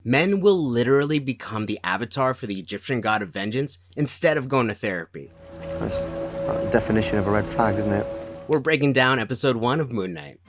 Men will literally become the avatar for the Egyptian god of vengeance instead of going to therapy. That's the definition of a red flag, isn't it? We're breaking down episode 1 of Moon Knight.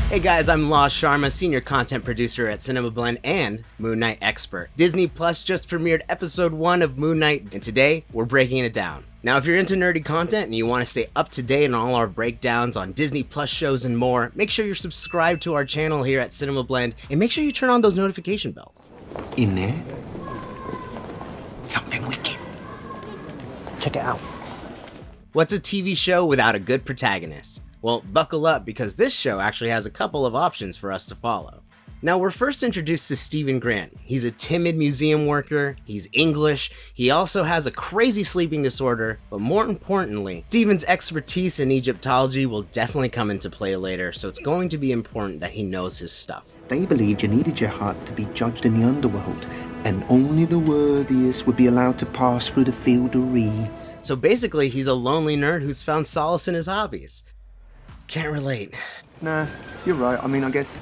Hey guys, I'm Law Sharma, senior content producer at CinemaBlend and Moon Knight expert. Disney Plus just premiered episode 1 of Moon Knight, and today we're breaking it down. Now, if you're into nerdy content and you want to stay up to date on all our breakdowns on Disney Plus shows and more, make sure you're subscribed to our channel here at CinemaBlend, and make sure you turn on those notification bells. In there, something wicked. Check it out. What's a TV show without a good protagonist? Well, buckle up because this show actually has a couple of options for us to follow. Now, we're first introduced to Stephen Grant. He's a timid museum worker, he's English, he also has a crazy sleeping disorder, but more importantly, Stephen's expertise in Egyptology will definitely come into play later, so it's going to be important that he knows his stuff. They believed you needed your heart to be judged in the underworld, and only the worthiest would be allowed to pass through the field of reeds. So basically, he's a lonely nerd who's found solace in his hobbies. Can't relate. Nah, you're right. I mean, I guess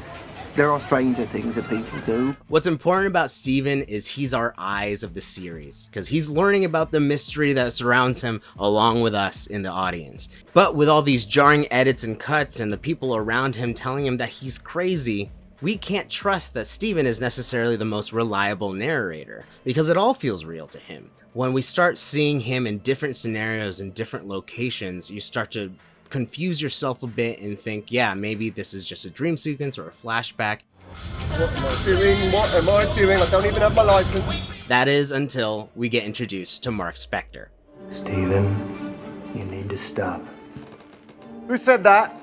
there are stranger things that people do. What's important about Stephen is he's our eyes of the series, because he's learning about the mystery that surrounds him along with us in the audience. But with all these jarring edits and cuts and the people around him telling him that he's crazy, we can't trust that Stephen is necessarily the most reliable narrator, because it all feels real to him. When we start seeing him in different scenarios in different locations, you start to confuse yourself a bit and think, yeah, maybe this is just a dream sequence or a flashback. What am I doing? What am I doing? I don't even have my license. That is until we get introduced to Marc Spector. Stephen, you need to stop. Who said that?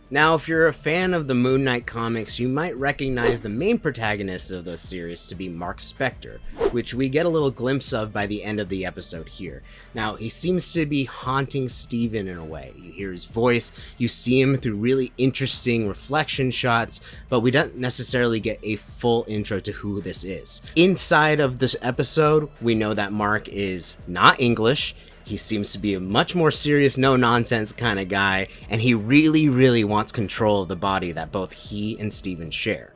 Now, if you're a fan of the Moon Knight comics, you might recognize the main protagonist of the series to be Marc Spector, which we get a little glimpse of by the end of the episode here. Now, he seems to be haunting Stephen in a way. You hear his voice, you see him through really interesting reflection shots, but we don't necessarily get a full intro to who this is. Inside of this episode, we know that Marc is not English. He seems to be a much more serious, no-nonsense kind of guy, and he really wants control of the body that both he and Stephen share.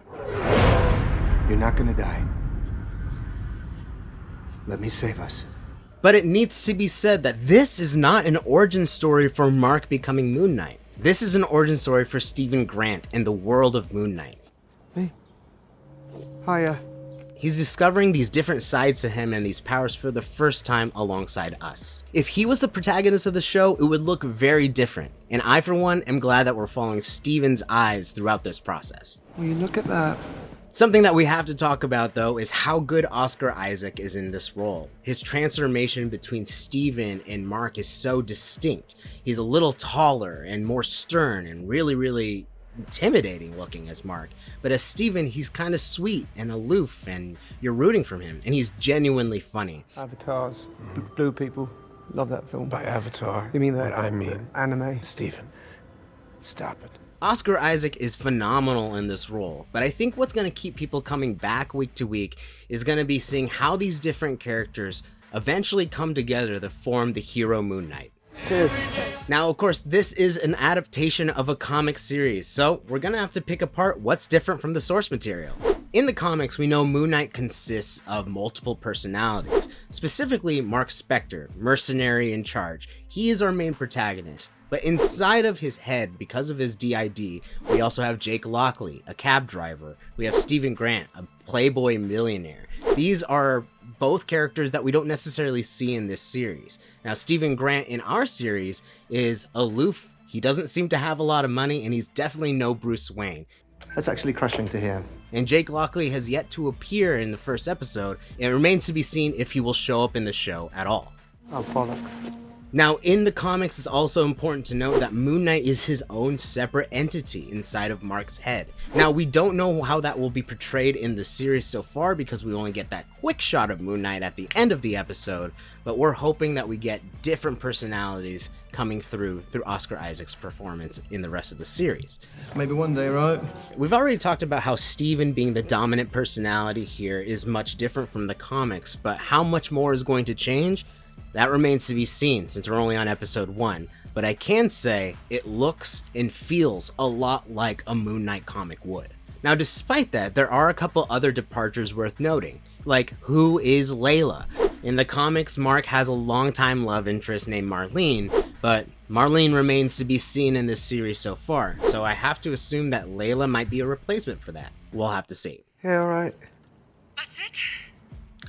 You're not gonna die. Let me save us. But it needs to be said that this is not an origin story for Marc becoming Moon Knight. This is an origin story for Stephen Grant and the world of Moon Knight. Me? Hiya. He's discovering these different sides to him and these powers for the first time alongside us. If he was the protagonist of the show, it would look very different. And I, for one, am glad that we're following Stephen's eyes throughout this process. Will you look at that? Something that we have to talk about, though, is how good Oscar Isaac is in this role. His transformation between Stephen and Marc is so distinct. He's a little taller and more stern and really intimidating looking as Marc, but as Stephen, he's kind of sweet and aloof, and you're rooting for him, and he's genuinely funny. Avatars, blue people, love that film. By Avatar, You mean that? what I mean, Anime. Stephen, stop it. Oscar Isaac is phenomenal in this role, but I think what's going to keep people coming back week to week is going to be seeing how these different characters eventually come together to form the hero Moon Knight. Cheers. Now, of course, this is an adaptation of a comic series, so we're gonna have to pick apart what's different from the source material. In the comics, we know Moon Knight consists of multiple personalities, specifically Marc Spector, mercenary in charge. He is our main protagonist, but inside of his head, because of his DID, we also have Jake Lockley, a cab driver. We have Stephen Grant, a playboy millionaire. These are both characters that we don't necessarily see in this series. Now, Stephen Grant in our series is aloof. He doesn't seem to have a lot of money, and he's definitely no Bruce Wayne. That's actually crushing to hear. And Jake Lockley has yet to appear in the first episode. It remains to be seen if he will show up in the show at all. Oh, bollocks. Now, in the comics, it's also important to note that Moon Knight is his own separate entity inside of Marc's head. Now, we don't know how that will be portrayed in the series so far because we only get that quick shot of Moon Knight at the end of the episode, but we're hoping that we get different personalities coming through Oscar Isaac's performance in the rest of the series. Maybe one day, right? We've already talked about how Stephen being the dominant personality here is much different from the comics, but how much more is going to change? That remains to be seen since we're only on episode 1. but I can say it looks and feels a lot like a Moon Knight comic would. Now, despite that, there are a couple other departures worth noting, like who is Layla? In the comics, Marc has a longtime love interest named Marlene, but Marlene remains to be seen in this series so far, so I have to assume that Layla might be a replacement for that. We'll have to see. Yeah, all right. That's it?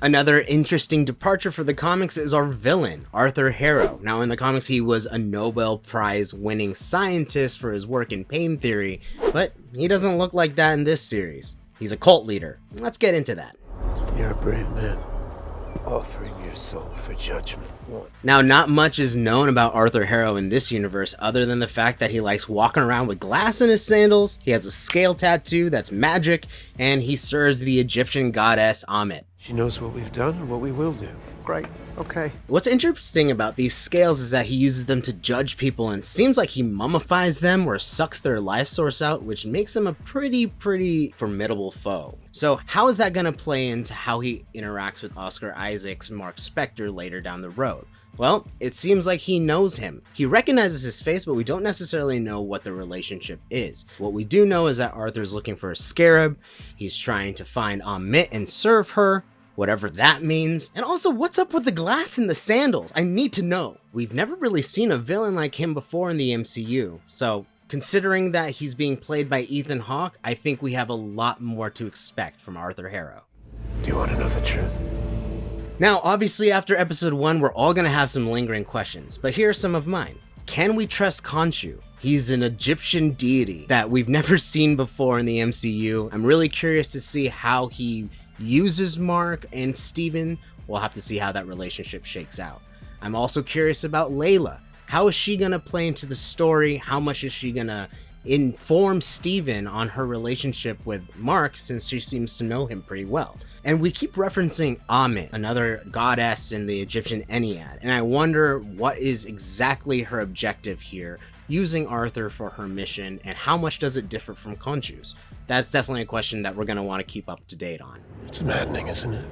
Another interesting departure for the comics is our villain, Arthur Harrow. Now, in the comics, he was a Nobel Prize winning scientist for his work in pain theory, but he doesn't look like that in this series. He's a cult leader. Let's get into that. You're a brave man. Offering your soul for judgment. Now, not much is known about Arthur Harrow in this universe other than the fact that he likes walking around with glass in his sandals, he has a scale tattoo that's magic, and he serves the Egyptian goddess Ammit. She knows what we've done and what we will do. Great. Okay. What's interesting about these scales is that he uses them to judge people, and seems like he mummifies them or sucks their life source out, which makes him a pretty formidable foe. So how is that going to play into how he interacts with Oscar Isaac's Marc Spector later down the road? Well, it seems like he knows him. He recognizes his face, but we don't necessarily know what the relationship is. What we do know is that Arthur's looking for a scarab, he's trying to find Ammit and serve her, whatever that means. And also, what's up with the glass in the sandals? I need to know. We've never really seen a villain like him before in the MCU, so considering that he's being played by Ethan Hawke, I think we have a lot more to expect from Arthur Harrow. Do you want to know the truth? Now, obviously after episode 1, we're all gonna have some lingering questions, but here are some of mine. Can we trust Khonshu? He's an Egyptian deity that we've never seen before in the MCU. I'm really curious to see how he uses Marc and Steven. We'll have to see how that relationship shakes out. I'm also curious about Layla. How is she gonna play into the story? How much is she gonna inform Steven on her relationship with Marc, since she seems to know him pretty well? And we keep referencing Ammit, another goddess in the Egyptian Ennead, and I wonder what is exactly her objective here, using Arthur for her mission, and how much does it differ from Khonshu's? That's definitely a question that we're going to want to keep up to date on. It's maddening, isn't it?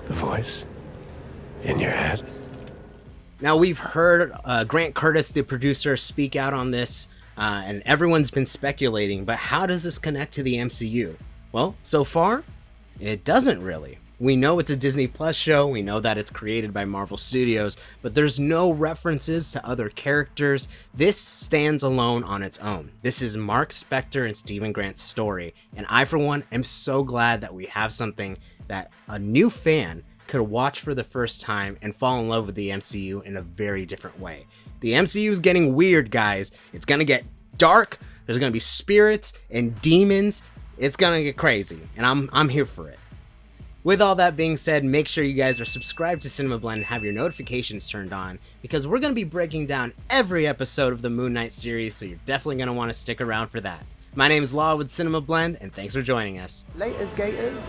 The voice in your head. Now, we've heard Grant Curtis, the producer, speak out on this, and everyone's been speculating, but how does this connect to the MCU? Well, so far, it doesn't really. We know it's a Disney Plus show, we know that it's created by Marvel Studios, but there's no references to other characters. This stands alone on its own. This is Marc Spector and Stephen Grant's story, and I, for one, am so glad that we have something that a new fan could watch for the first time and fall in love with the MCU in a very different way. The MCU is getting weird, guys. It's gonna get dark, there's gonna be spirits and demons. It's gonna get crazy, and I'm here for it. With all that being said, make sure you guys are subscribed to CinemaBlend and have your notifications turned on, because we're going to be breaking down every episode of the Moon Knight series, so you're definitely going to want to stick around for that. My name is Law with CinemaBlend, and thanks for joining us. Laters, gators.